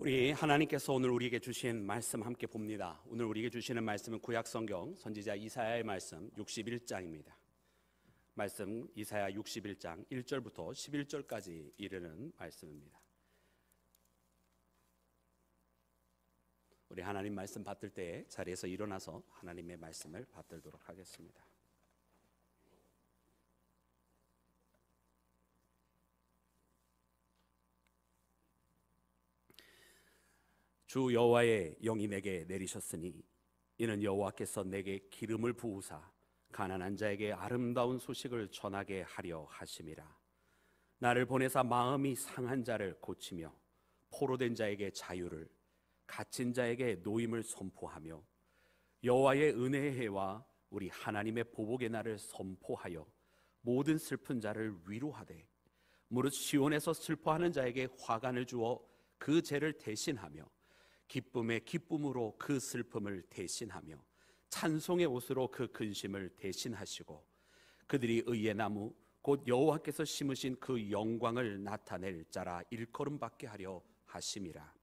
우리 하나님께서 오늘 우리에게 주신 말씀 함께 봅니다. 오늘 우리에게 주시는 말씀은 구약성경 선지자 이사야의 말씀 61장입니다. 말씀 이사야 61장 1절부터 11절까지 이르는 말씀입니다. 우리 하나님 말씀 받들 때에 자리에서 일어나서 하나님의 말씀을 받들도록 하겠습니다. 주 여호와의 영이 내게 내리셨으니 이는 여호와께서 내게 기름을 부으사 가난한 자에게 아름다운 소식을 전하게 하려 하심이라. 나를 보내사 마음이 상한 자를 고치며 포로된 자에게 자유를, 갇힌 자에게 노임을 선포하며 여호와의 은혜의 해와 우리 하나님의 보복의 날을 선포하여 모든 슬픈 자를 위로하되 무릇 시온에서 슬퍼하는 자에게 화관을 주어 그 죄를 대신하며 기쁨의 기쁨으로 그 슬픔을 대신하며 찬송의 옷으로 그 근심을 대신하시고 그들이 의의 나무 곧 여호와께서 심으신 그 영광을 나타낼 자라 일컬음받게 하려 하심이라.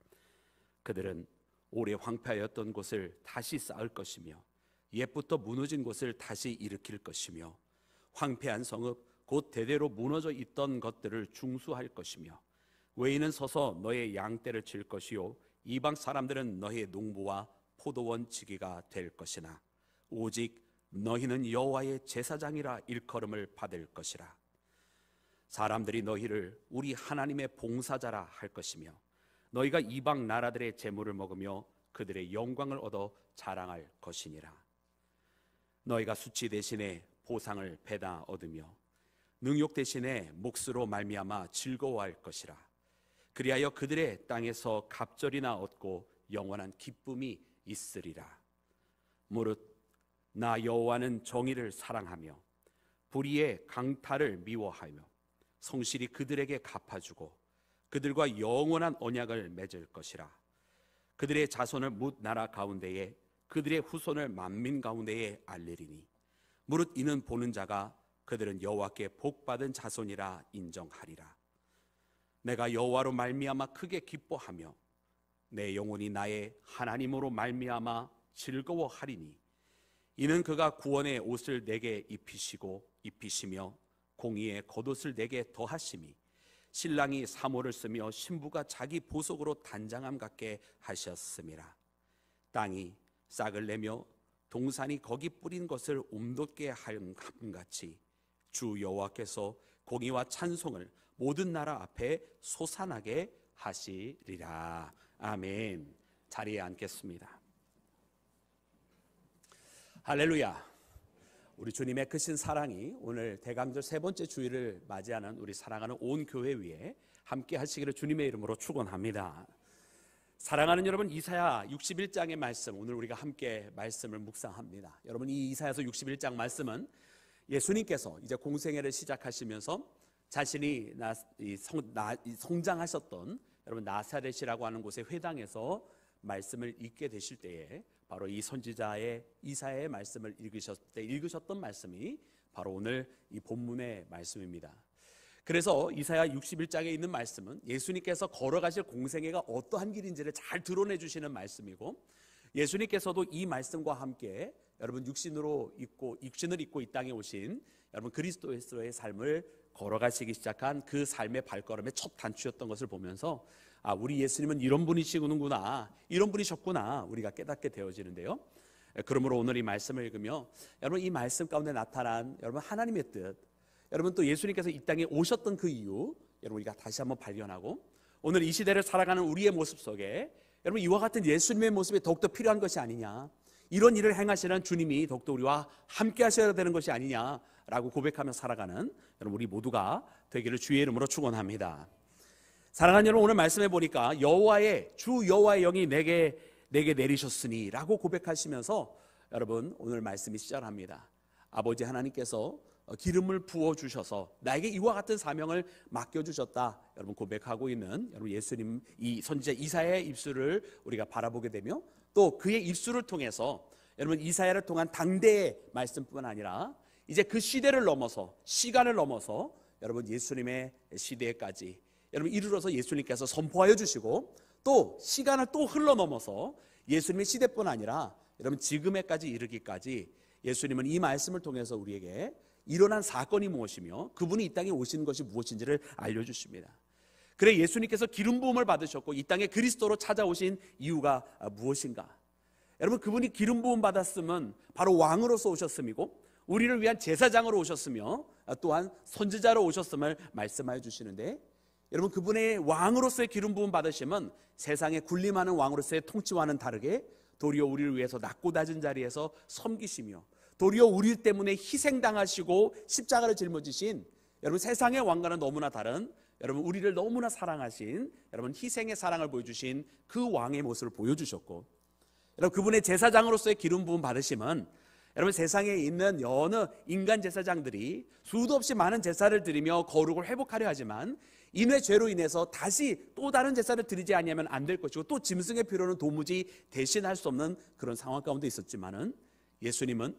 그들은 오래 황폐하였던 곳을 다시 쌓을 것이며 옛부터 무너진 곳을 다시 일으킬 것이며 황폐한 성읍 곧 대대로 무너져 있던 것들을 중수할 것이며 외인은 서서 너의 양떼를 칠 것이요 이방 사람들은 너의 농부와 포도원 지기가 될 것이나 오직 너희는 여호와의 제사장이라 일컬음을 받을 것이라. 사람들이 너희를 우리 하나님의 봉사자라 할 것이며 너희가 이방 나라들의 재물을 먹으며 그들의 영광을 얻어 자랑할 것이니라. 너희가 수치 대신에 보상을 배다 얻으며 능욕 대신에 몫으로 말미암아 즐거워할 것이라. 그리하여 그들의 땅에서 갑절이나 얻고 영원한 기쁨이 있으리라. 무릇 나 여호와는 정의를 사랑하며 불의의 강탈을 미워하며 성실히 그들에게 갚아주고 그들과 영원한 언약을 맺을 것이라. 그들의 자손을 뭇 나라 가운데에 그들의 후손을 만민 가운데에 알리리니 무릇 이는 보는 자가 그들은 여호와께 복받은 자손이라 인정하리라. 내가 여호와로 말미암아 크게 기뻐하며 내 영혼이 나의 하나님으로 말미암아 즐거워하리니 이는 그가 구원의 옷을 내게 입히시며 공의의 겉옷을 내게 더하심이 신랑이 사모를 쓰며 신부가 자기 보석으로 단장함 같게 하셨음이라. 땅이 싹을 내며 동산이 거기 뿌린 것을 옴돋게 함같이 주 여호와께서 공의와 찬송을 모든 나라 앞에 솟아나게 하시리라. 아멘. 자리에 앉겠습니다. 할렐루야. 우리 주님의 크신 사랑이 오늘 대강절 세 번째 주일을 맞이하는 우리 사랑하는 온 교회 위에 함께 하시기를 주님의 이름으로 축원합니다. 사랑하는 여러분, 이사야 61장의 말씀, 오늘 우리가 함께 말씀을 묵상합니다. 여러분, 이 이사야서 61장 말씀은 예수님께서 이제 공생애를 시작하시면서 자신이 성장하셨던 여러분 나사렛이라고 하는 곳의 회당에서 말씀을 읽게 되실 때에 바로 이 선지자의 이사야의 말씀을 읽으셨던 말씀이 바로 오늘 이 본문의 말씀입니다. 그래서 이사야 61장에 있는 말씀은 예수님께서 걸어가실 공생애가 어떠한 길인지를 잘 드러내 주시는 말씀이고, 예수님께서도 이 말씀과 함께 여러분 육신을 입고 이 땅에 오신 여러분 그리스도의 삶을 걸어가시기 시작한 그 삶의 발걸음의 첫 단추였던 것을 보면서 우리 예수님은 이런 분이시구나, 이런 분이셨구나 우리가 깨닫게 되어지는데요. 그러므로 오늘 이 말씀을 읽으며 여러분 이 말씀 가운데 나타난 여러분 하나님의 뜻, 여러분 또 예수님께서 이 땅에 오셨던 그 이유 여러분 우리가 다시 한번 발견하고, 오늘 이 시대를 살아가는 우리의 모습 속에 여러분 이와 같은 예수님의 모습이 더욱더 필요한 것이 아니냐, 이런 일을 행하시는 주님이 더욱더 우리와 함께 하셔야 되는 것이 아니냐라고 고백하며 살아가는 여러분 우리 모두가 되기를 주의 이름으로 축원합니다. 사랑하는 여러분, 오늘 말씀해 보니까 주 여호와의 영이 내게 내리셨으니 라고 고백하시면서 여러분 오늘 말씀이 시작합니다. 아버지 하나님께서 기름을 부어주셔서 나에게 이와 같은 사명을 맡겨주셨다 여러분 고백하고 있는 여러분 예수님 이 선지자 이사야의 입술을 우리가 바라보게 되며, 또 그의 입술을 통해서 여러분 이사야를 통한 당대의 말씀뿐만 아니라 이제 그 시대를 넘어서 시간을 넘어서 여러분 예수님의 시대까지 여러분 이르러서 예수님께서 선포하여 주시고 또 시간을 또 흘러 넘어서 예수님의 시대뿐 아니라 여러분 지금에까지 이르기까지 예수님은 이 말씀을 통해서 우리에게 일어난 사건이 무엇이며 그분이 이 땅에 오신 것이 무엇인지를 알려주십니다. 그래 예수님께서 기름 부음을 받으셨고 이 땅에 그리스도로 찾아오신 이유가 무엇인가? 여러분 그분이 기름 부음 받았음은 바로 왕으로서 오셨음이고 우리를 위한 제사장으로 오셨으며 또한 선지자로 오셨음을 말씀하여 주시는데, 여러분 그분의 왕으로서의 기름 부음 받으심은 세상에 군림하는 왕으로서의 통치와는 다르게 도리어 우리를 위해서 낮고 낮은 자리에서 섬기시며 도리어 우리 때문에 희생당하시고 십자가를 짊어지신, 여러분 세상의 왕과는 너무나 다른, 여러분 우리를 너무나 사랑하신, 여러분 희생의 사랑을 보여주신 그 왕의 모습을 보여주셨고, 여러분 그분의 제사장으로서의 기름 부음 받으심은 여러분 세상에 있는 여느 인간 제사장들이 수도 없이 많은 제사를 드리며 거룩을 회복하려 하지만 인의 죄로 인해서 다시 또 다른 제사를 드리지 아니하면 안 될 것이고 또 짐승의 피로는 도무지 대신할 수 없는 그런 상황 가운데 있었지만은 예수님은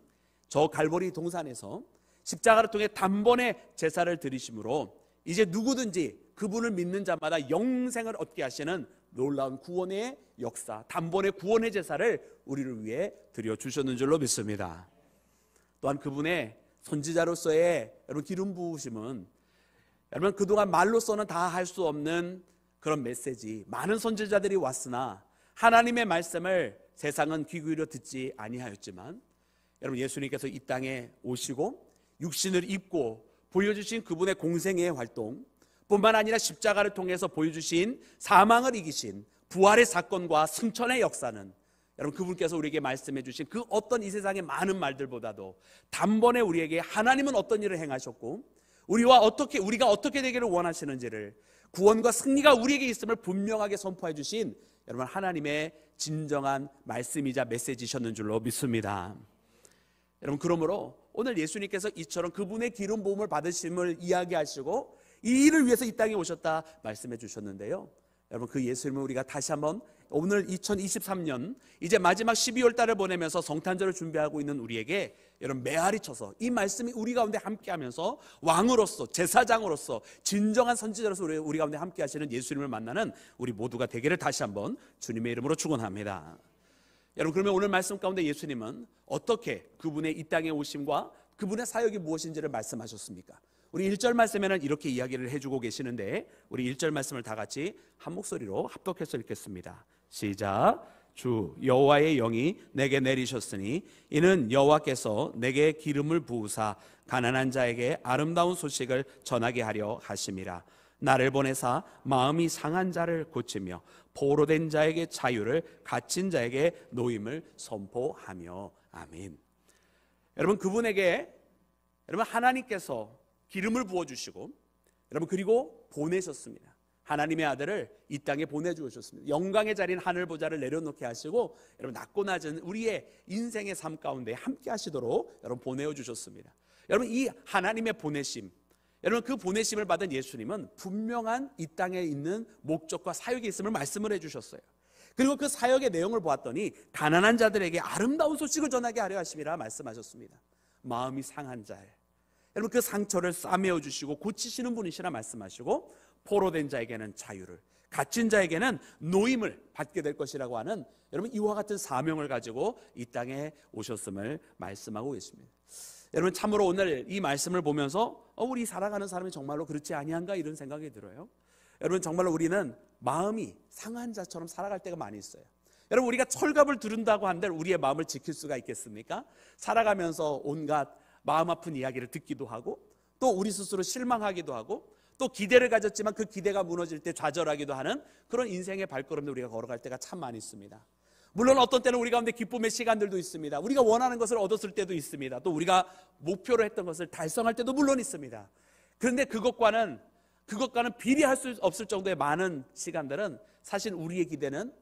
저 갈보리 동산에서 십자가를 통해 단번에 제사를 드리심으로 이제 누구든지 그분을 믿는 자마다 영생을 얻게 하시는 놀라운 구원의 역사, 단번에 구원의 제사를 우리를 위해 드려주셨는 줄로 믿습니다. 또한 그분의 선지자로서의 여러분 기름 부으심은 여러분 그동안 말로서는 다 할 수 없는 그런 메시지, 많은 선지자들이 왔으나 하나님의 말씀을 세상은 귀 기울여 듣지 아니하였지만 여러분 예수님께서 이 땅에 오시고 육신을 입고 보여주신 그분의 공생애의 활동 뿐만 아니라 십자가를 통해서 보여주신 사망을 이기신 부활의 사건과 승천의 역사는 여러분 그분께서 우리에게 말씀해 주신 그 어떤 이 세상의 많은 말들보다도 단번에 우리에게 하나님은 어떤 일을 행하셨고 우리가 어떻게 되기를 원하시는지를, 구원과 승리가 우리에게 있음을 분명하게 선포해 주신 여러분 하나님의 진정한 말씀이자 메시지셨는 줄로 믿습니다. 여러분 그러므로 오늘 예수님께서 이처럼 그분의 기름 부음을 받으심을 이야기하시고 이 일을 위해서 이 땅에 오셨다 말씀해 주셨는데요, 여러분 그 예수님을 우리가 다시 한번 오늘 2023년 이제 마지막 12월 달을 보내면서 성탄절을 준비하고 있는 우리에게 여러분 메아리 쳐서 이 말씀이 우리 가운데 함께하면서 왕으로서 제사장으로서 진정한 선지자로서 우리 가운데 함께하시는 예수님을 만나는 우리 모두가 되기를 다시 한번 주님의 이름으로 축원합니다. 여러분 그러면 오늘 말씀 가운데 예수님은 어떻게 그분의 이 땅에 오심과 그분의 사역이 무엇인지를 말씀하셨습니까? 우리 1절 말씀에는 이렇게 이야기를 해주고 계시는데 우리 1절 말씀을 다 같이 한 목소리로 합독해서 읽겠습니다. 시작. 주 여호와의 영이 내게 내리셨으니 이는 여호와께서 내게 기름을 부으사 가난한 자에게 아름다운 소식을 전하게 하려 하심이라. 나를 보내사 마음이 상한 자를 고치며 포로된 자에게 자유를, 갇힌 자에게 노임을 선포하며. 아멘. 여러분 그분에게 여러분 하나님께서 기름을 부어주시고 여러분 그리고 보내셨습니다. 하나님의 아들을 이 땅에 보내주셨습니다. 영광의 자리인 하늘 보좌를 내려놓게 하시고 여러분 낮고 낮은 우리의 인생의 삶 가운데 함께 하시도록 여러분 보내어 주셨습니다. 여러분 이 하나님의 보내심, 여러분 그 보내심을 받은 예수님은 분명한 이 땅에 있는 목적과 사역이 있음을 말씀을 해주셨어요. 그리고 그 사역의 내용을 보았더니 가난한 자들에게 아름다운 소식을 전하게 하려 하심이라 말씀하셨습니다. 마음이 상한 자, 여러분 그 상처를 싸매어 주시고 고치시는 분이시라 말씀하시고 포로된 자에게는 자유를, 갇힌 자에게는 노임을 받게 될 것이라고 하는 여러분 이와 같은 사명을 가지고 이 땅에 오셨음을 말씀하고 계십니다. 여러분 참으로 오늘 이 말씀을 보면서 우리 살아가는 사람이 정말로 그렇지 아니한가 이런 생각이 들어요. 여러분 정말로 우리는 마음이 상한 자처럼 살아갈 때가 많이 있어요. 여러분 우리가 철갑을 두른다고 한들 우리의 마음을 지킬 수가 있겠습니까? 살아가면서 온갖 마음 아픈 이야기를 듣기도 하고 또 우리 스스로 실망하기도 하고 또 기대를 가졌지만 그 기대가 무너질 때 좌절하기도 하는 그런 인생의 발걸음을 우리가 걸어갈 때가 참 많이 있습니다. 물론 어떤 때는 우리 가운데 기쁨의 시간들도 있습니다. 우리가 원하는 것을 얻었을 때도 있습니다. 또 우리가 목표로 했던 것을 달성할 때도 물론 있습니다. 그런데 그것과는 비례할 수 없을 정도의 많은 시간들은 사실 우리의 기대는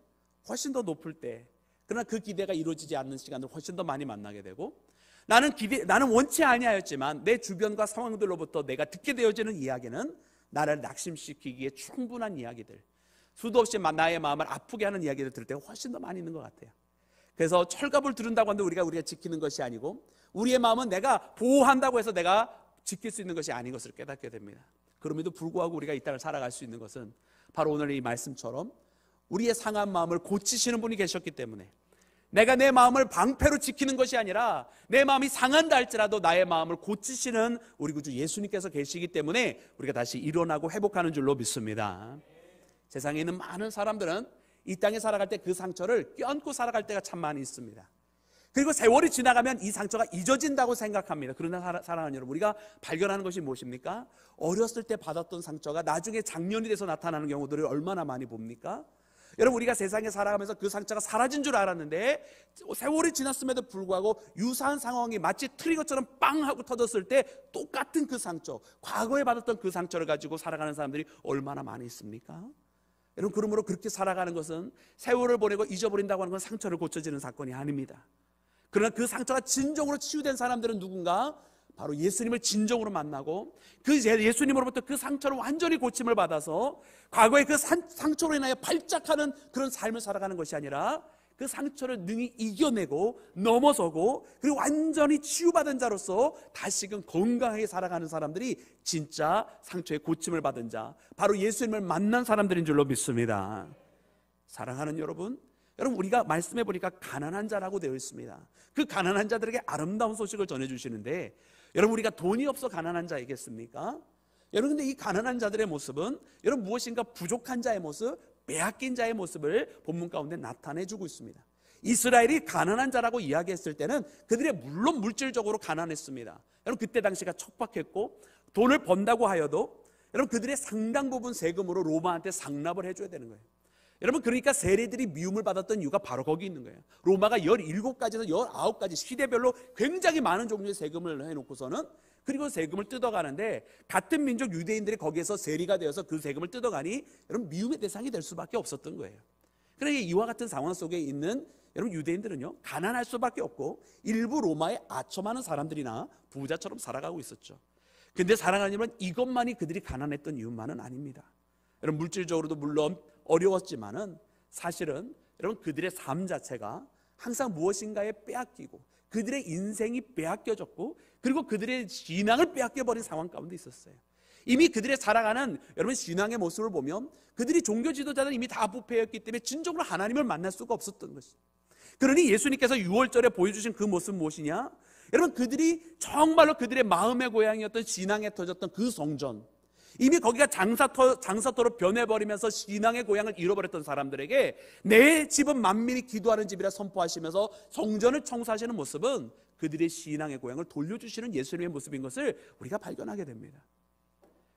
훨씬 더 높을 때, 그러나 그 기대가 이루어지지 않는 시간을 훨씬 더 많이 만나게 되고 나는 원치 아니하였지만 내 주변과 상황들로부터 내가 듣게 되어지는 이야기는 나를 낙심시키기에 충분한 이야기들, 수도 없이 나의 마음을 아프게 하는 이야기를 들을 때가 훨씬 더 많이 있는 것 같아요. 그래서 철갑을 두른다고 하는데 우리가 지키는 것이 아니고 우리의 마음은 내가 보호한다고 해서 내가 지킬 수 있는 것이 아닌 것을 깨닫게 됩니다. 그럼에도 불구하고 우리가 이 땅을 살아갈 수 있는 것은 바로 오늘 이 말씀처럼 우리의 상한 마음을 고치시는 분이 계셨기 때문에, 내가 내 마음을 방패로 지키는 것이 아니라 내 마음이 상한다 할지라도 나의 마음을 고치시는 우리 구주 예수님께서 계시기 때문에 우리가 다시 일어나고 회복하는 줄로 믿습니다. 세상에 있는 많은 사람들은 이 땅에 살아갈 때 그 상처를 껴안고 살아갈 때가 참 많이 있습니다. 그리고 세월이 지나가면 이 상처가 잊어진다고 생각합니다. 그러나 사랑하는 여러분, 우리가 발견하는 것이 무엇입니까? 어렸을 때 받았던 상처가 나중에 장년이 돼서 나타나는 경우들을 얼마나 많이 봅니까? 여러분, 우리가 세상에 살아가면서 그 상처가 사라진 줄 알았는데 세월이 지났음에도 불구하고 유사한 상황이 마치 트리거처럼 빵 하고 터졌을 때 똑같은 그 상처, 과거에 받았던 그 상처를 가지고 살아가는 사람들이 얼마나 많이 있습니까? 여러분, 그러므로 그렇게 살아가는 것은 세월을 보내고 잊어버린다고 하는 건 상처를 고쳐지는 사건이 아닙니다. 그러나 그 상처가 진정으로 치유된 사람들은 누군가? 바로 예수님을 진정으로 만나고 그 예수님으로부터 그 상처를 완전히 고침을 받아서 과거의 그 상처로 인하여 발작하는 그런 삶을 살아가는 것이 아니라 그 상처를 능히 이겨내고 넘어서고 그리고 완전히 치유받은 자로서 다시금 건강하게 살아가는 사람들이 진짜 상처의 고침을 받은 자, 바로 예수님을 만난 사람들인 줄로 믿습니다. 사랑하는 여러분, 우리가 말씀해 보니까 가난한 자라고 되어 있습니다. 그 가난한 자들에게 아름다운 소식을 전해주시는데, 여러분, 우리가 돈이 없어 가난한 자이겠습니까? 여러분, 근데 이 가난한 자들의 모습은 여러분 무엇인가 부족한 자의 모습, 빼앗긴 자의 모습을 본문 가운데 나타내주고 있습니다. 이스라엘이 가난한 자라고 이야기했을 때는 그들이 물론 물질적으로 가난했습니다. 여러분, 그때 당시가 척박했고 돈을 번다고 하여도 여러분 그들의 상당 부분 세금으로 로마한테 상납을 해줘야 되는 거예요. 여러분, 그러니까 세리들이 미움을 받았던 이유가 바로 거기 있는 거예요. 로마가 17가지에서 19가지 시대별로 굉장히 많은 종류의 세금을 해놓고서는 그리고 세금을 뜯어가는데 같은 민족 유대인들이 거기에서 세리가 되어서 그 세금을 뜯어가니 여러분 미움의 대상이 될 수밖에 없었던 거예요. 그러니까 이와 같은 상황 속에 있는 여러분 유대인들은요 가난할 수밖에 없고 일부 로마에 아첨하는 사람들이나 부자처럼 살아가고 있었죠. 근데 사랑하는 여러분, 이것만이 그들이 가난했던 이유만은 아닙니다. 여러분, 물질적으로도 물론 어려웠지만은 사실은 여러분 그들의 삶 자체가 항상 무엇인가에 빼앗기고 그들의 인생이 빼앗겨졌고 그리고 그들의 신앙을 빼앗겨버린 상황 가운데 있었어요. 이미 그들의 살아가는 여러분 신앙의 모습을 보면 그들이 종교 지도자는 이미 다 부패였기 때문에 진정으로 하나님을 만날 수가 없었던 것이죠. 그러니 예수님께서 6월절에 보여주신 그 모습은 무엇이냐? 여러분, 그들이 정말로 그들의 마음의 고향이었던 신앙에 터졌던 그 성전, 이미 거기가 장사터로 변해버리면서 신앙의 고향을 잃어버렸던 사람들에게 내 집은 만민이 기도하는 집이라 선포하시면서 성전을 청소하시는 모습은 그들의 신앙의 고향을 돌려주시는 예수님의 모습인 것을 우리가 발견하게 됩니다.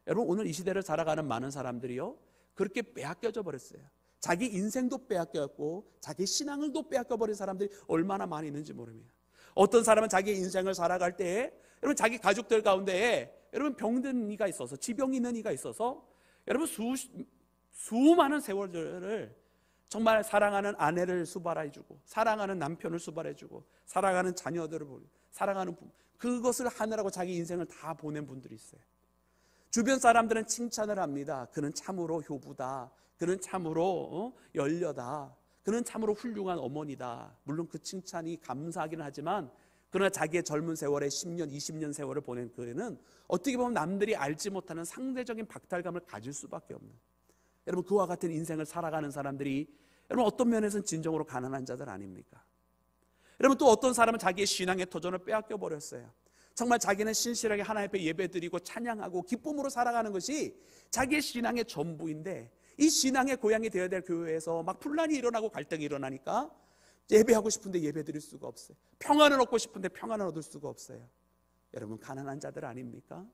여러분, 오늘 이 시대를 살아가는 많은 사람들이요 그렇게 빼앗겨져 버렸어요. 자기 인생도 빼앗겼고 자기 신앙을 또 빼앗겨버린 사람들이 얼마나 많이 있는지 모릅니다. 어떤 사람은 자기 인생을 살아갈 때에 여러분 자기 가족들 가운데에 여러분 병든 이가 있어서 지병이 있는 이가 있어서 여러분 수많은 세월들을 정말 사랑하는 아내를 수발해주고 사랑하는 남편을 수발해주고 사랑하는 자녀들을 사랑하는 부모, 그것을 하느라고 자기 인생을 다 보낸 분들이 있어요. 주변 사람들은 칭찬을 합니다. 그는 참으로 효부다. 그는 참으로 열려다. 그는 참으로 훌륭한 어머니다. 물론 그 칭찬이 감사하기는 하지만 그러나 자기의 젊은 세월에 10년, 20년 세월을 보낸 그는 어떻게 보면 남들이 알지 못하는 상대적인 박탈감을 가질 수밖에 없는, 여러분 그와 같은 인생을 살아가는 사람들이 여러분 어떤 면에서는 진정으로 가난한 자들 아닙니까? 여러분, 또 어떤 사람은 자기의 신앙의 터전을 빼앗겨 버렸어요. 정말 자기는 신실하게 하나님 앞에 예배드리고 찬양하고 기쁨으로 살아가는 것이 자기의 신앙의 전부인데 이 신앙의 고향이 되어야 될 교회에서 막 분란이 일어나고 갈등이 일어나니까 예배하고 싶은데 예배드릴 수가 없어요. 평안을 얻고 싶은데 평안을 얻을 수가 없어요. 여러분, 가난한 자들 아닙니까?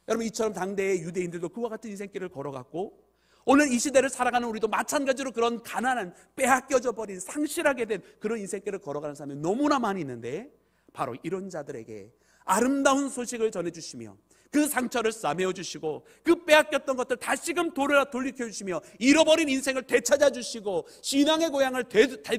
여러분, 이처럼 당대의 유대인들도 그와 같은 인생길을 걸어갔고 오늘 이 시대를 살아가는 우리도 마찬가지로 그런 가난한, 빼앗겨져 버린, 상실하게 된 그런 인생길을 걸어가는 사람이 너무나 많이 있는데 바로 이런 자들에게 아름다운 소식을 전해주시며 그 상처를 싸매어주시고 그 빼앗겼던 것들 다시금 돌이켜주시며 잃어버린 인생을 되찾아주시고 신앙의 고향을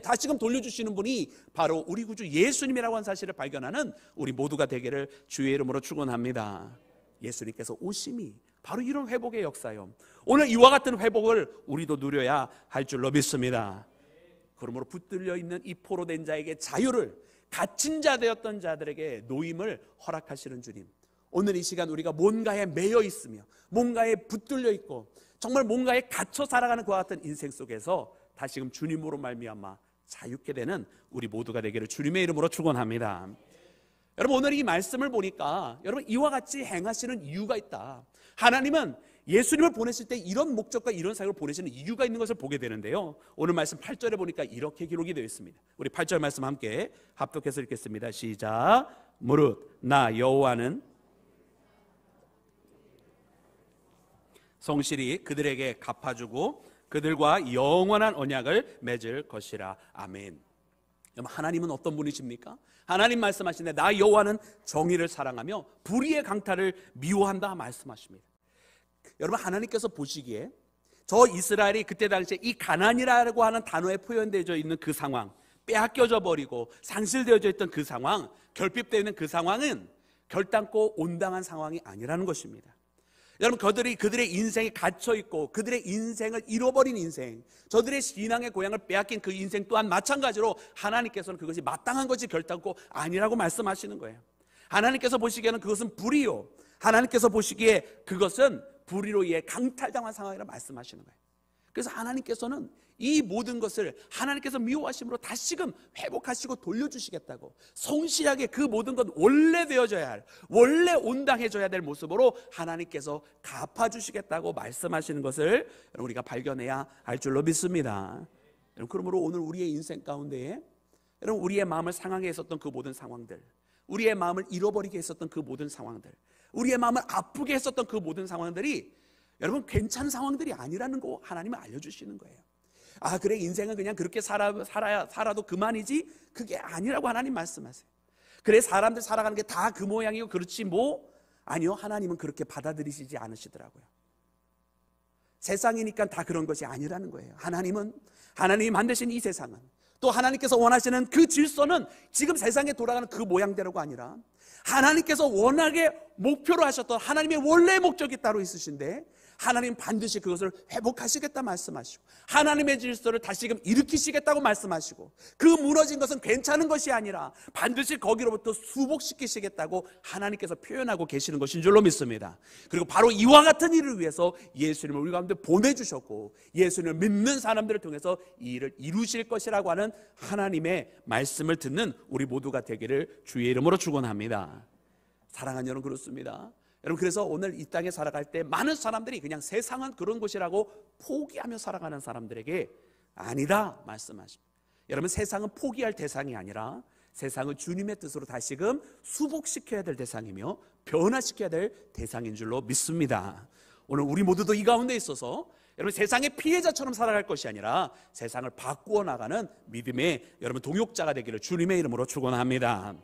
다시금 돌려주시는 분이 바로 우리 구주 예수님이라고 하는 사실을 발견하는 우리 모두가 되기를 주의 이름으로 축원합니다. 예수님께서 오심이 바로 이런 회복의 역사요, 오늘 이와 같은 회복을 우리도 누려야 할 줄로 믿습니다. 그러므로 붙들려 있는 이 포로된 자에게 자유를, 갇힌 자 되었던 자들에게 노임을 허락하시는 주님, 오늘 이 시간 우리가 뭔가에 매여 있으며 뭔가에 붙들려 있고 정말 뭔가에 갇혀 살아가는 그와 같은 인생 속에서 다시금 주님으로 말미암아 자유케 되는 우리 모두가 되기를 주님의 이름으로 축원합니다. 여러분, 오늘 이 말씀을 보니까 여러분, 이와 같이 행하시는 이유가 있다. 하나님은 예수님을 보내실 때 이런 목적과 이런 사역을 보내시는 이유가 있는 것을 보게 되는데요, 오늘 말씀 8절에 보니까 이렇게 기록이 되어 있습니다. 우리 8절 말씀 함께 합독해서 읽겠습니다. 시작. 무릇 나 여호와는 성실히 그들에게 갚아주고 그들과 영원한 언약을 맺을 것이라. 아멘. 여러분, 하나님은 어떤 분이십니까? 하나님 말씀하시는데 나 여호와는 정의를 사랑하며 불의의 강탈을 미워한다 말씀하십니다. 여러분, 하나님께서 보시기에 저 이스라엘이 그때 당시에 이 가난이라고 하는 단어에 표현되어 있는 그 상황, 빼앗겨져 버리고 상실되어져 있던 그 상황, 결핍되어 있는 그 상황은 결단코 온당한 상황이 아니라는 것입니다. 여러분, 그들의 인생에 갇혀있고 그들의 인생을 잃어버린 인생, 저들의 신앙의 고향을 빼앗긴 그 인생 또한 마찬가지로 하나님께서는 그것이 마땅한 것이 결단코 아니라고 말씀하시는 거예요. 하나님께서 보시기에는 그것은 불의요, 하나님께서 보시기에 그것은 불의로 인해 강탈당한 상황이라 말씀하시는 거예요. 그래서 하나님께서는 이 모든 것을 하나님께서 미워하심으로 다시금 회복하시고 돌려주시겠다고, 성실하게 그 모든 것 원래 되어져야 할, 원래 온당해져야 될 모습으로 하나님께서 갚아주시겠다고 말씀하시는 것을 우리가 발견해야 할 줄로 믿습니다. 그러므로 오늘 우리의 인생 가운데에 여러분, 우리의 마음을 상하게 했었던 그 모든 상황들, 우리의 마음을 잃어버리게 했었던 그 모든 상황들, 우리의 마음을 아프게 했었던 그 모든 상황들이 여러분 괜찮은 상황들이 아니라는 거 하나님은 알려주시는 거예요. 아, 그래, 인생은 그냥 그렇게 살아도 그만이지, 그게 아니라고 하나님 말씀하세요. 그래, 사람들 살아가는 게 다 그 모양이고 그렇지 뭐, 아니요, 하나님은 그렇게 받아들이시지 않으시더라고요. 세상이니까 다 그런 것이 아니라는 거예요. 하나님이 만드신 이 세상은, 또 하나님께서 원하시는 그 질서는 지금 세상에 돌아가는 그 모양대로가 아니라 하나님께서 워낙에 목표로 하셨던 하나님의 원래 목적이 따로 있으신데 하나님 반드시 그것을 회복하시겠다 말씀하시고 하나님의 질서를 다시금 일으키시겠다고 말씀하시고 그 무너진 것은 괜찮은 것이 아니라 반드시 거기로부터 수복시키시겠다고 하나님께서 표현하고 계시는 것인 줄로 믿습니다. 그리고 바로 이와 같은 일을 위해서 예수님을 우리 가운데 보내주셨고 예수님을 믿는 사람들을 통해서 이 일을 이루실 것이라고 하는 하나님의 말씀을 듣는 우리 모두가 되기를 주의 이름으로 축원합니다. 사랑하는 여러분, 그렇습니다. 여러분, 그래서 오늘 이 땅에 살아갈 때 많은 사람들이 그냥 세상은 그런 곳이라고 포기하며 살아가는 사람들에게 아니다 말씀하십니다. 여러분, 세상은 포기할 대상이 아니라 세상을 주님의 뜻으로 다시금 수복시켜야 될 대상이며 변화시켜야 될 대상인 줄로 믿습니다. 오늘 우리 모두도 이 가운데 있어서 여러분, 세상의 피해자처럼 살아갈 것이 아니라 세상을 바꾸어 나가는 믿음의 여러분 동역자가 되기를 주님의 이름으로 축원합니다.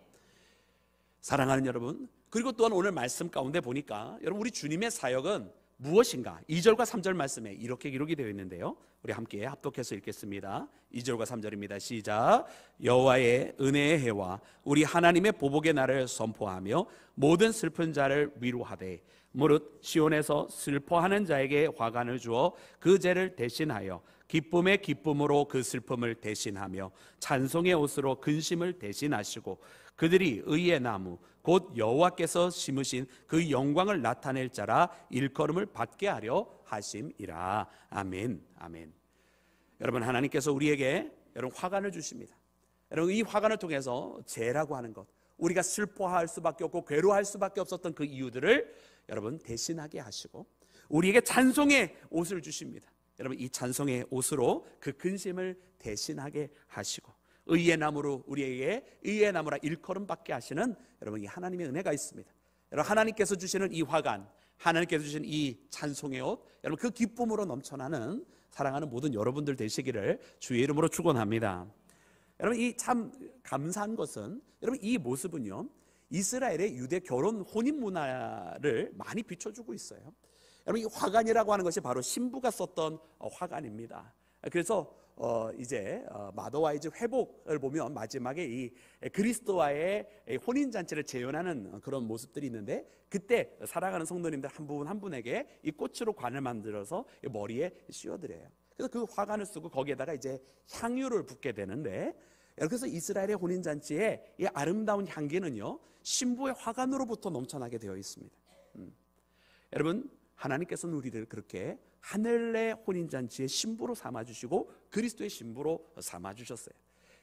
사랑하는 여러분, 그리고 또한 오늘 말씀 가운데 보니까 여러분, 우리 주님의 사역은 무엇인가? 2절과 3절 말씀에 이렇게 기록이 되어 있는데요, 우리 함께 합독해서 읽겠습니다. 2절과 3절입니다. 시작. 여호와의 은혜의 해와 우리 하나님의 보복의 날을 선포하며 모든 슬픈 자를 위로하되 무릇 시온에서 슬퍼하는 자에게 화관을 주어 그 죄를 대신하여 기쁨의 기쁨으로 그 슬픔을 대신하며 찬송의 옷으로 근심을 대신하시고 그들이 의의 나무 곧 여호와께서 심으신 그 영광을 나타낼 자라 일컬음을 받게 하려 하심이라. 아멘. 아멘. 여러분, 하나님께서 우리에게 여러분 화관을 주십니다. 여러분, 이 화관을 통해서 죄라고 하는 것, 우리가 슬퍼할 수밖에 없고 괴로워할 수밖에 없었던 그 이유들을 여러분 대신하게 하시고 우리에게 찬송의 옷을 주십니다. 여러분, 이 찬송의 옷으로 그 근심을 대신하게 하시고 의의 나무로 우리에게 의의 나무라 일컬음 받게 하시는 여러분 이 하나님의 은혜가 있습니다. 여러분, 하나님께서 주시는 이 화관, 하나님께서 주시는 이 찬송의 옷, 여러분 그 기쁨으로 넘쳐나는 사랑하는 모든 여러분들 되시기를 주의 이름으로 축원합니다. 여러분, 이 참 감사한 것은 여러분 이 모습은요, 이스라엘의 유대 결혼 혼인 문화를 많이 비춰주고 있어요. 여러분, 이 화관이라고 하는 것이 바로 신부가 썼던 화관입니다. 그래서 이제 마더와 이제 회복을 보면 마지막에 이 그리스도와의 혼인 잔치를 재현하는 그런 모습들이 있는데, 그때 사랑하는 성도님들 한 분 한 분에게 이 꽃으로 관을 만들어서 머리에 씌워드려요. 그래서 그 화관을 쓰고 거기에다가 이제 향유를 붓게 되는데, 그래서 이스라엘의 혼인 잔치에 이 아름다운 향기는요 신부의 화관으로부터 넘쳐나게 되어 있습니다. 여러분, 하나님께서는 우리를 그렇게 하늘의 혼인잔치의 신부로 삼아주시고 그리스도의 신부로 삼아주셨어요.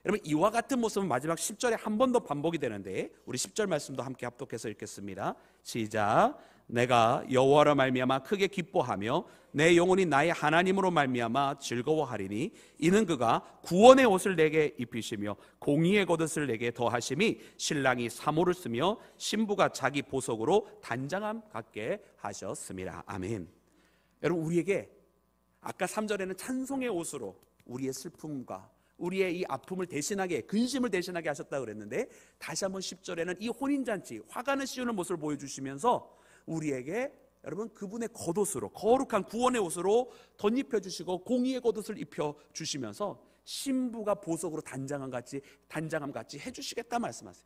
여러분, 이와 같은 모습은 마지막 10절에 한 번 더 반복이 되는데 우리 10절 말씀도 함께 합독해서 읽겠습니다. 시작. 내가 여호와로 말미암아 크게 기뻐하며 내 영혼이 나의 하나님으로 말미암아 즐거워하리니 이는 그가 구원의 옷을 내게 입히시며 공의의 겉옷을 내게 더하심이 신랑이 사모를 쓰며 신부가 자기 보석으로 단장함 갖게 하셨습니다. 아멘. 여러분, 우리에게 아까 3절에는 찬송의 옷으로 우리의 슬픔과 우리의 이 아픔을 대신하게, 근심을 대신하게 하셨다고 그랬는데, 다시 한번 10절에는 이 혼인잔치, 화관을 씌우는 모습을 보여주시면서 우리에게 여러분 그분의 겉옷으로, 거룩한 구원의 옷으로 덧입혀 주시고 공의의 겉옷을 입혀 주시면서 신부가 보석으로 단장함 같이 해주시겠다 말씀하세요.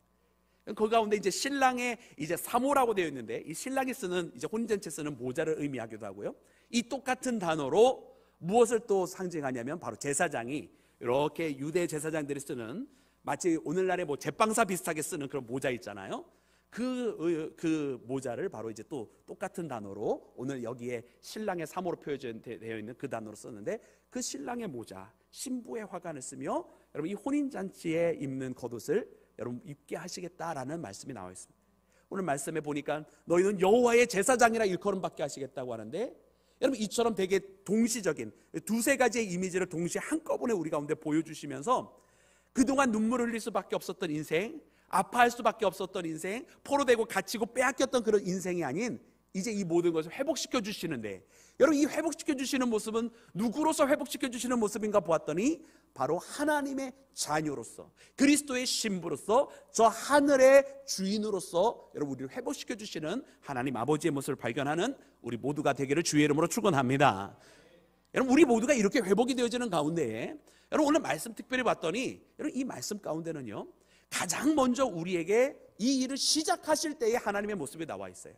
그 가운데 이제 신랑의 이제 사모라고 되어 있는데, 이 신랑이 쓰는 이제 혼인잔치에 쓰는 모자를 의미하기도 하고요. 이 똑같은 단어로 무엇을 또 상징하냐면 바로 제사장이 이렇게 유대 제사장들이 쓰는, 마치 오늘날의 뭐 제빵사 비슷하게 쓰는 그런 모자 있잖아요. 그 모자를 바로 이제 또 똑같은 단어로 오늘 여기에 신랑의 사모로 표현되어 있는 그 단어로 썼는데, 그 신랑의 모자, 신부의 화관을 쓰며 여러분 이 혼인잔치에 입는 겉옷을 여러분 입게 하시겠다라는 말씀이 나와 있습니다. 오늘 말씀에 보니까 너희는 여호와의 제사장이라 일컬음받게 하시겠다고 하는데, 여러분 이처럼 되게 동시적인 두세 가지의 이미지를 동시에 한꺼번에 우리 가운데 보여주시면서 그동안 눈물을 흘릴 수밖에 없었던 인생, 아파할 수밖에 없었던 인생, 포로되고 갇히고 빼앗겼던 그런 인생이 아닌 이제 이 모든 것을 회복시켜 주시는데, 여러분 이 회복시켜 주시는 모습은 누구로서 회복시켜 주시는 모습인가 보았더니 바로 하나님의 자녀로서, 그리스도의 신부로서, 저 하늘의 주인으로서 여러분 우리를 회복시켜 주시는 하나님 아버지의 모습을 발견하는 우리 모두가 되기를 주의 이름으로 축원합니다. 여러분 우리 모두가 이렇게 회복이 되어지는 가운데에 여러분 오늘 말씀 특별히 봤더니, 여러분 이 말씀 가운데는요 가장 먼저 우리에게 이 일을 시작하실 때의 하나님의 모습이 나와 있어요.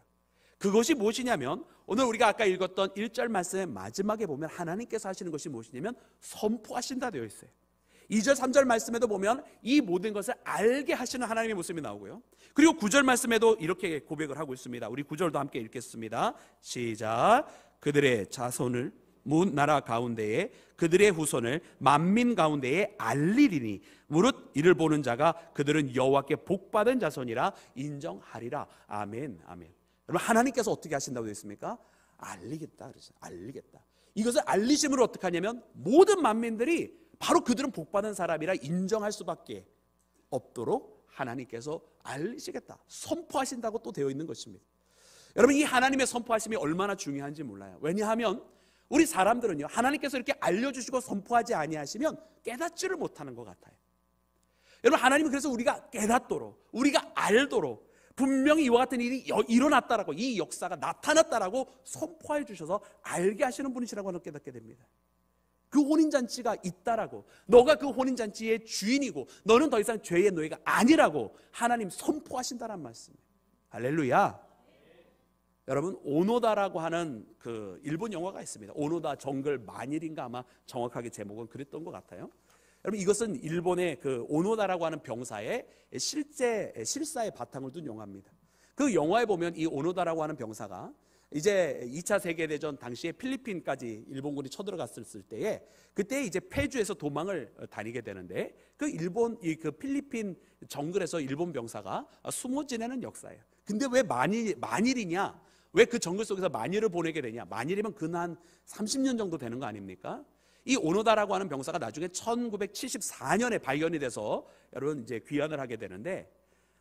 그것이 무엇이냐면, 오늘 우리가 아까 읽었던 1절 말씀의 마지막에 보면 하나님께서 하시는 것이 무엇이냐면 선포하신다 되어 있어요. 2절 3절 말씀에도 보면 이 모든 것을 알게 하시는 하나님의 모습이 나오고요, 그리고 9절 말씀에도 이렇게 고백을 하고 있습니다. 우리 9절도 함께 읽겠습니다. 시작. 그들의 자손을 문 나라 가운데에 그들의 후손을 만민 가운데에 알리리니 무릇 이를 보는 자가 그들은 여호와께 복받은 자손이라 인정하리라. 아멘. 아멘. 여러분 하나님께서 어떻게 하신다고 되어 있습니까? 알리겠다 그러죠. 알리겠다. 이것을 알리심으로 어떻게 하냐면 모든 만민들이 바로 그들은 복받은 사람이라 인정할 수밖에 없도록 하나님께서 알리시겠다, 선포하신다고 또 되어 있는 것입니다. 여러분 이 하나님의 선포하심이 얼마나 중요한지 몰라요. 왜냐하면 우리 사람들은요 하나님께서 이렇게 알려주시고 선포하지 아니하시면 깨닫지를 못하는 것 같아요. 여러분 하나님은 그래서 우리가 깨닫도록, 우리가 알도록 분명히 이와 같은 일이 일어났다라고, 이 역사가 나타났다라고 선포해 주셔서 알게 하시는 분이시라고 하는 깨닫게 됩니다. 그 혼인잔치가 있다라고, 너가 그 혼인잔치의 주인이고 너는 더 이상 죄의 노예가 아니라고 하나님 선포하신다는 말씀이에요. 할렐루야. 여러분 오노다라고 하는 그 일본 영화가 있습니다. 오노다 정글 만일인가, 아마 정확하게 제목은 그랬던 것 같아요. 여러분 이것은 일본의 그 오노다라고 하는 병사의 실사의 바탕을 둔 영화입니다. 그 영화에 보면 이 오노다라고 하는 병사가 이제 2차 세계대전 당시에 필리핀까지 일본군이 쳐들어갔을 때에, 그때 이제 페주에서 도망을 다니게 되는데, 그 일본 그 필리핀 정글에서 일본 병사가 숨어 지내는 역사예요. 근데 왜 만일이냐? 왜 그 정글 속에서 만일을 보내게 되냐? 만일이면 근한 30년 정도 되는 거 아닙니까? 이 오노다라고 하는 병사가 나중에 1974년에 발견이 돼서 여러분 이제 귀환을 하게 되는데,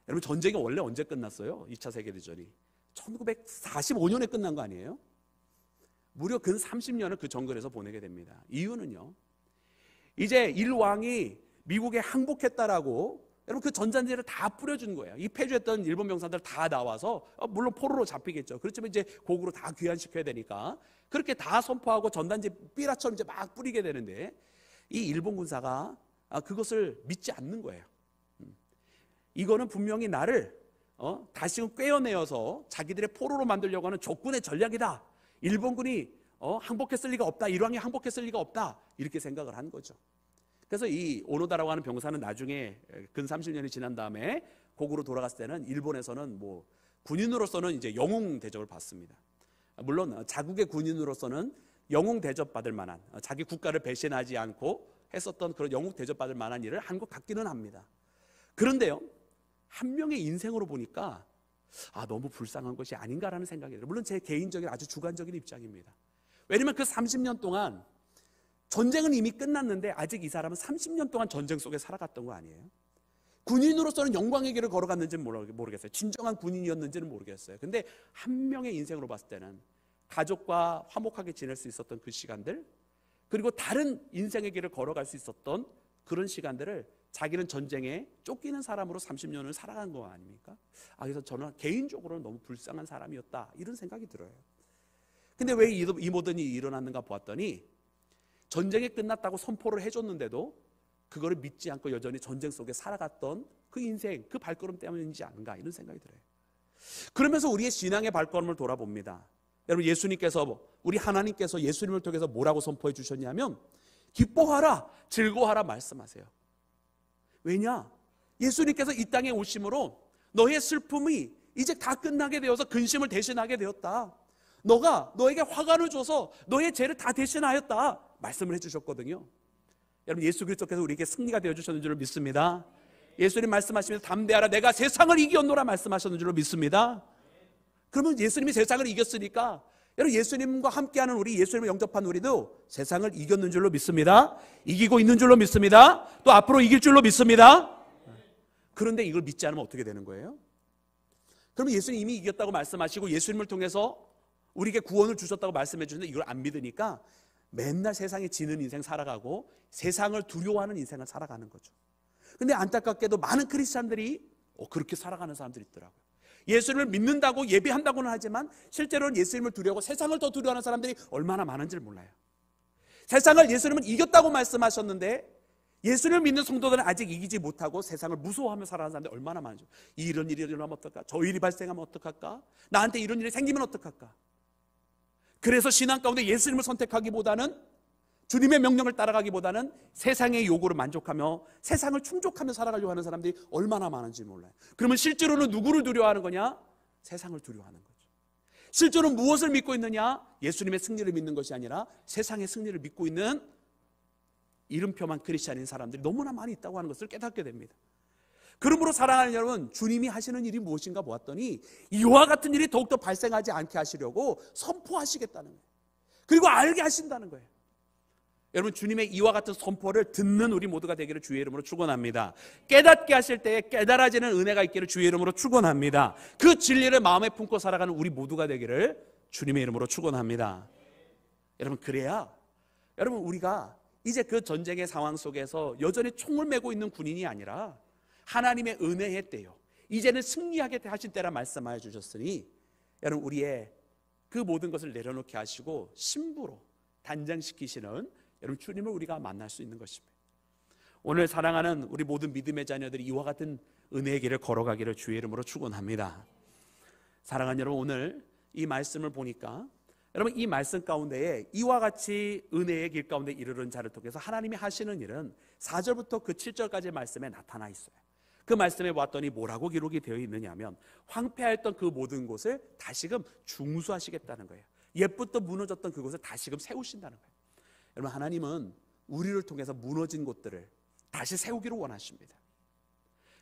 여러분 전쟁이 원래 언제 끝났어요? 2차 세계대전이 1945년에 끝난 거 아니에요? 무려 근 30년을 그 정글에서 보내게 됩니다. 이유는요, 이제 일왕이 미국에 항복했다라고 여러분 그 전잔디를 다 뿌려준 거예요. 이 패주했던 일본 병사들 다 나와서, 물론 포로로 잡히겠죠. 그렇지만 이제 곡으로 다 귀환시켜야 되니까 그렇게 다 선포하고 전단지 삐라처럼 이제 막 뿌리게 되는데, 이 일본 군사가 그것을 믿지 않는 거예요. 이거는 분명히 나를 다시금 꿰어내어서 자기들의 포로로 만들려고 하는 적군의 전략이다. 일본군이 항복했을 리가 없다. 일왕이 항복했을 리가 없다. 이렇게 생각을 한 거죠. 그래서 이 오노다라고 하는 병사는 나중에 근 30년이 지난 다음에 고국으로 돌아갔을 때는 일본에서는 뭐 군인으로서는 이제 영웅 대접을 받습니다. 물론 자국의 군인으로서는 영웅 대접받을 만한, 자기 국가를 배신하지 않고 했었던 그런 영웅 대접받을 만한 일을 한 것 같기는 합니다. 그런데요, 한 명의 인생으로 보니까 너무 불쌍한 것이 아닌가라는 생각이 들어요. 물론 제 개인적인 아주 주관적인 입장입니다. 왜냐면 그 30년 동안 전쟁은 이미 끝났는데 아직 이 사람은 30년 동안 전쟁 속에 살아갔던 거 아니에요? 군인으로서는 영광의 길을 걸어갔는지는 모르겠어요. 진정한 군인이었는지는 모르겠어요. 근데 한 명의 인생으로 봤을 때는 가족과 화목하게 지낼 수 있었던 그 시간들, 그리고 다른 인생의 길을 걸어갈 수 있었던 그런 시간들을 자기는 전쟁에 쫓기는 사람으로 30년을 살아간 거 아닙니까? 그래서 저는 개인적으로는 너무 불쌍한 사람이었다, 이런 생각이 들어요. 근데 왜 이 모든 일이 일어났는가 보았더니 전쟁이 끝났다고 선포를 해줬는데도 그거를 믿지 않고 여전히 전쟁 속에 살아갔던 그 인생, 그 발걸음 때문인지 아닌가, 이런 생각이 들어요. 그러면서 우리의 신앙의 발걸음을 돌아봅니다. 여러분, 예수님께서, 우리 하나님께서 예수님을 통해서 뭐라고 선포해 주셨냐면 기뻐하라, 즐거워하라 말씀하세요. 왜냐? 예수님께서 이 땅에 오심으로 너의 슬픔이 이제 다 끝나게 되어서 근심을 대신하게 되었다. 너가 너에게 화관을 줘서 너의 죄를 다 대신하였다 말씀을 해주셨거든요. 여러분, 예수 그리스도께서 우리에게 승리가 되어주셨는 줄로 믿습니다. 예수님 말씀하시면서 담대하라, 내가 세상을 이겼노라 말씀하셨는 줄로 믿습니다. 그러면 예수님이 세상을 이겼으니까 여러분, 예수님과 함께하는 우리, 예수님을 영접한 우리도 세상을 이겼는 줄로 믿습니다. 이기고 있는 줄로 믿습니다. 또 앞으로 이길 줄로 믿습니다. 그런데 이걸 믿지 않으면 어떻게 되는 거예요? 그러면 예수님이 이미 이겼다고 말씀하시고 예수님을 통해서 우리에게 구원을 주셨다고 말씀해 주는데 이걸 안 믿으니까 맨날 세상에 지는 인생 살아가고 세상을 두려워하는 인생을 살아가는 거죠. 근데 안타깝게도 많은 크리스찬들이 그렇게 살아가는 사람들이 있더라고요. 예수님을 믿는다고 예배한다고는 하지만 실제로는 예수님을 두려워하고 세상을 더 두려워하는 사람들이 얼마나 많은지를 몰라요. 세상을, 예수님은 이겼다고 말씀하셨는데 예수님을 믿는 성도들은 아직 이기지 못하고 세상을 무서워하며 살아가는 사람들이 얼마나 많은지. 이런 일이 일어나면 어떡할까? 저 일이 발생하면 어떡할까? 나한테 이런 일이 생기면 어떡할까? 그래서 신앙 가운데 예수님을 선택하기보다는, 주님의 명령을 따라가기보다는 세상의 요구를 만족하며 세상을 충족하며 살아가려고 하는 사람들이 얼마나 많은지 몰라요. 그러면 실제로는 누구를 두려워하는 거냐? 세상을 두려워하는 거죠. 실제로 무엇을 믿고 있느냐? 예수님의 승리를 믿는 것이 아니라 세상의 승리를 믿고 있는 이름표만 크리스찬인 사람들이 너무나 많이 있다고 하는 것을 깨닫게 됩니다. 그러므로 사랑하는 여러분, 주님이 하시는 일이 무엇인가 보았더니 이와 같은 일이 더욱더 발생하지 않게 하시려고 선포하시겠다는 거예요. 그리고 알게 하신다는 거예요. 여러분, 주님의 이와 같은 선포를 듣는 우리 모두가 되기를 주의 이름으로 축원합니다. 깨닫게 하실 때에 깨달아지는 은혜가 있기를 주의 이름으로 축원합니다. 그 진리를 마음에 품고 살아가는 우리 모두가 되기를 주님의 이름으로 축원합니다. 여러분, 그래야 여러분, 우리가 이제 그 전쟁의 상황 속에서 여전히 총을 메고 있는 군인이 아니라 하나님의 은혜의 때요, 이제는 승리하게 하실 때라 말씀하여 주셨으니 여러분, 우리의 그 모든 것을 내려놓게 하시고 신부로 단장시키시는 여러분 주님을 우리가 만날 수 있는 것입니다. 오늘 사랑하는 우리 모든 믿음의 자녀들이 이와 같은 은혜의 길을 걸어가기를 주의 이름으로 축원합니다. 사랑하는 여러분, 오늘 이 말씀을 보니까 여러분, 이 말씀 가운데에 이와 같이 은혜의 길 가운데 이르는 자를 통해서 하나님이 하시는 일은 4절부터 그 7절까지의 말씀에 나타나 있어요. 그 말씀에 보았더니 뭐라고 기록이 되어 있느냐 하면 황폐하였던 그 모든 곳을 다시금 중수하시겠다는 거예요. 옛부터 무너졌던 그곳을 다시금 세우신다는 거예요. 여러분, 하나님은 우리를 통해서 무너진 곳들을 다시 세우기를 원하십니다.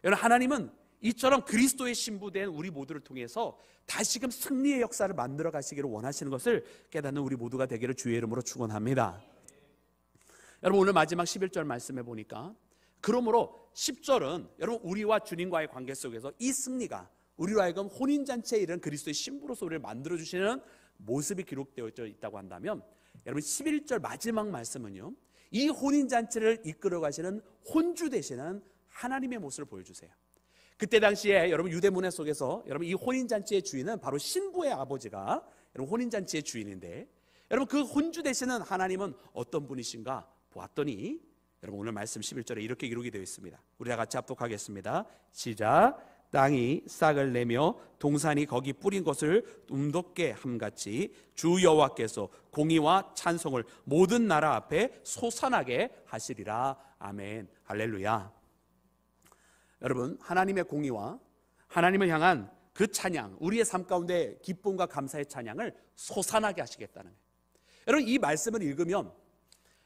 여러분, 하나님은 이처럼 그리스도의 신부된 우리 모두를 통해서 다시금 승리의 역사를 만들어 가시기를 원하시는 것을 깨닫는 우리 모두가 되기를 주의 이름으로 축원합니다. 여러분, 오늘 마지막 11절 말씀해 보니까 그러므로 10절은 여러분, 우리와 주님과의 관계 속에서 이 승리가 우리로 하여금 혼인잔치에 이른 그리스도의 신부로서 우리를 만들어주시는 모습이 기록되어 있다고 한다면, 여러분 11절 마지막 말씀은요, 이 혼인잔치를 이끌어 가시는 혼주 되시는 하나님의 모습을 보여주세요. 그때 당시에 여러분 유대문화 속에서 여러분 이 혼인잔치의 주인은 바로 신부의 아버지가 여러분 혼인잔치의 주인인데, 여러분 그 혼주 되시는 하나님은 어떤 분이신가 보았더니 여러분 오늘 말씀 11절에 이렇게 기록이 되어 있습니다. 우리 다 같이 합독하겠습니다. 시작. 땅이 싹을 내며 동산이 거기 뿌린 것을 움돋게 함같이 주 여호와께서 공의와 찬송을 모든 나라 앞에 솟아나게 하시리라. 아멘. 할렐루야. 여러분, 하나님의 공의와 하나님을 향한 그 찬양, 우리의 삶 가운데 기쁨과 감사의 찬양을 솟아나게 하시겠다는 거예요. 여러분, 이 말씀을 읽으면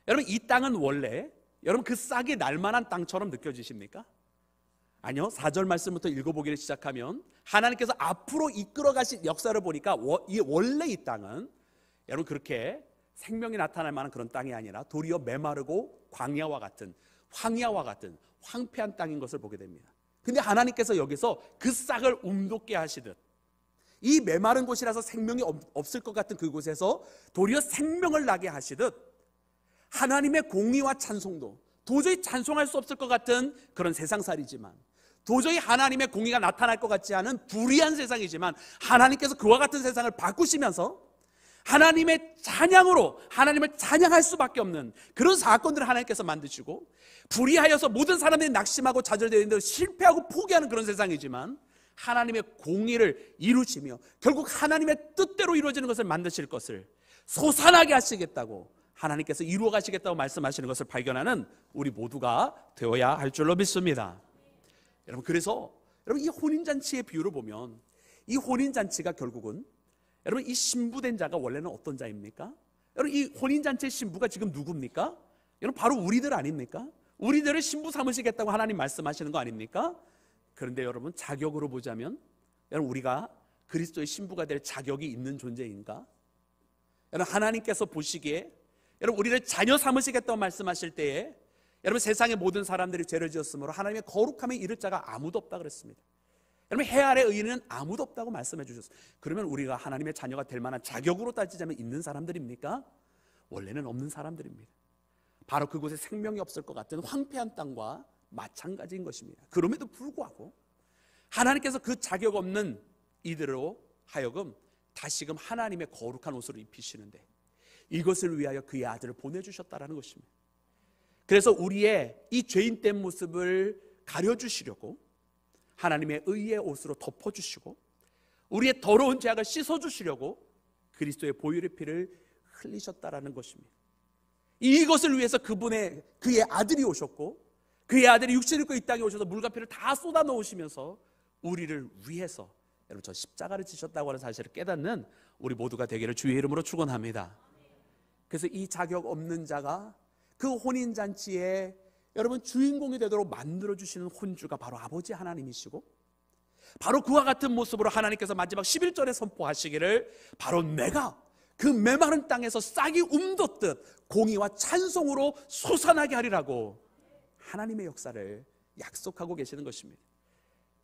여러분, 이 땅은 원래 여러분 그 싹이 날만한 땅처럼 느껴지십니까? 아니요. 4절 말씀부터 읽어보기를 시작하면 하나님께서 앞으로 이끌어 가실 역사를 보니까 원래 이 땅은 여러분 그렇게 생명이 나타날 만한 그런 땅이 아니라 도리어 메마르고 광야와 같은, 황야와 같은 황폐한 땅인 것을 보게 됩니다. 근데 하나님께서 여기서 그 싹을 움돋게 하시듯 이 메마른 곳이라서 생명이 없을 것 같은 그곳에서 도리어 생명을 나게 하시듯 하나님의 공의와 찬송도 도저히 찬송할 수 없을 것 같은 그런 세상살이지만, 도저히 하나님의 공의가 나타날 것 같지 않은 불의한 세상이지만 하나님께서 그와 같은 세상을 바꾸시면서 하나님의 찬양으로 하나님을 찬양할 수밖에 없는 그런 사건들을 하나님께서 만드시고, 불의하여서 모든 사람들이 낙심하고 좌절되는 대로 실패하고 포기하는 그런 세상이지만 하나님의 공의를 이루시며 결국 하나님의 뜻대로 이루어지는 것을 만드실 것을 솟아나게 하시겠다고, 하나님께서 이루어 가시겠다고 말씀하시는 것을 발견하는 우리 모두가 되어야 할 줄로 믿습니다. 여러분, 그래서 여러분 이 혼인잔치의 비유를 보면 이 혼인잔치가 결국은 여러분 이 신부된 자가 원래는 어떤 자입니까? 여러분 이 혼인잔치의 신부가 지금 누굽니까? 여러분 바로 우리들 아닙니까? 우리들을 신부 삼으시겠다고 하나님 말씀하시는 거 아닙니까? 그런데 여러분 자격으로 보자면 여러분 우리가 그리스도의 신부가 될 자격이 있는 존재인가? 여러분 하나님께서 보시기에 여러분 우리를 자녀 삼으시겠다고 말씀하실 때에 여러분 세상의 모든 사람들이 죄를 지었으므로 하나님의 거룩함에 이를 자가 아무도 없다 그랬습니다. 여러분 해 아래 의인은 아무도 없다고 말씀해 주셨어요. 그러면 우리가 하나님의 자녀가 될 만한 자격으로 따지자면 있는 사람들입니까? 원래는 없는 사람들입니다. 바로 그곳에 생명이 없을 것 같은 황폐한 땅과 마찬가지인 것입니다. 그럼에도 불구하고 하나님께서 그 자격 없는 이들로 하여금 다시금 하나님의 거룩한 옷을 입히시는데 이것을 위하여 그의 아들을 보내주셨다라는 것입니다. 그래서 우리의 이 죄인된 모습을 가려주시려고 하나님의 의의 옷으로 덮어주시고 우리의 더러운 죄악을 씻어주시려고 그리스도의 보혈의 피를 흘리셨다라는 것입니다. 이것을 위해서 그의 아들이 오셨고 그의 아들이 육신을 입고 이 땅에 오셔서 물과 피를 다 쏟아 넣으시면서 우리를 위해서 여러분 저 십자가를 지셨다고 하는 사실을 깨닫는 우리 모두가 되기를 주의 이름으로 축원합니다. 그래서 이 자격 없는 자가 그 혼인잔치에 여러분 주인공이 되도록 만들어주시는 혼주가 바로 아버지 하나님이시고, 바로 그와 같은 모습으로 하나님께서 마지막 11절에 선포하시기를 바로 내가 그 메마른 땅에서 싹이 움돋듯 공의와 찬송으로 솟아나게 하리라고 하나님의 역사를 약속하고 계시는 것입니다.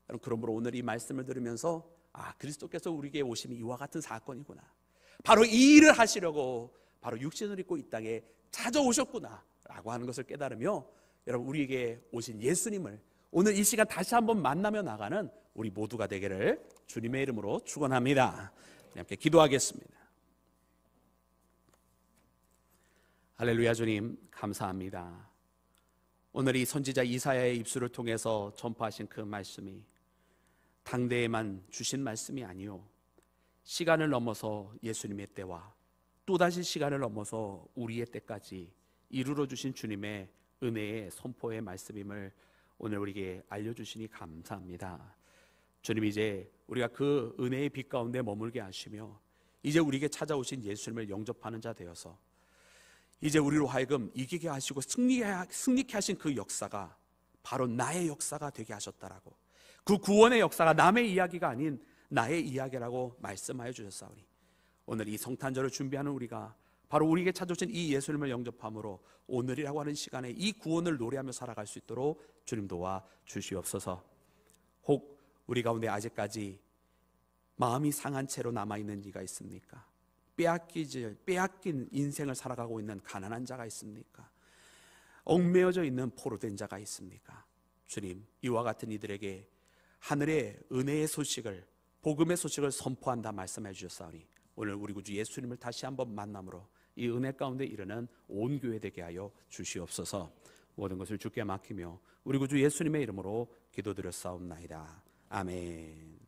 여러분 그러므로 오늘 이 말씀을 들으면서 그리스도께서 우리에게 오심이 이와 같은 사건이구나, 바로 이 일을 하시려고 바로 육신을 입고 이 땅에 찾아오셨구나 라고 하는 것을 깨달으며 여러분 우리에게 오신 예수님을 오늘 이 시간 다시 한번 만나며 나가는 우리 모두가 되기를 주님의 이름으로 축원합니다. 함께 기도하겠습니다. 할렐루야. 주님 감사합니다. 오늘 이 선지자 이사야의 입술을 통해서 전파하신 그 말씀이 당대에만 주신 말씀이 아니요 시간을 넘어서 예수님의 때와 또다시 시간을 넘어서 우리의 때까지 이루어 주신 주님의 은혜의 선포의 말씀임을 오늘 우리에게 알려주시니 감사합니다. 주님, 이제 우리가 그 은혜의 빛 가운데 머물게 하시며 이제 우리에게 찾아오신 예수님을 영접하는 자 되어서 이제 우리로 하여금 이기게 하시고 승리케 하신 그 역사가 바로 나의 역사가 되게 하셨다라고, 그 구원의 역사가 남의 이야기가 아닌 나의 이야기라고 말씀하여 주셨사오니 오늘 이 성탄절을 준비하는 우리가 바로 우리에게 찾아오신 이 예수님을 영접함으로 오늘이라고 하는 시간에 이 구원을 노래하며 살아갈 수 있도록 주님 도와 주시옵소서. 혹 우리 가운데 아직까지 마음이 상한 채로 남아있는 이가 있습니까? 빼앗긴 인생을 살아가고 있는 가난한 자가 있습니까? 얽매여져 있는 포로된 자가 있습니까? 주님, 이와 같은 이들에게 하늘의 은혜의 소식을, 복음의 소식을 선포한다 말씀해 주셨사오니 오늘 우리 구주 예수님을 다시 한번 만남으로 이 은혜 가운데 이르는 온 교회 되게 하여 주시옵소서. 모든 것을 주께 맡기며 우리 구주 예수님의 이름으로 기도드렸사옵나이다. 아멘.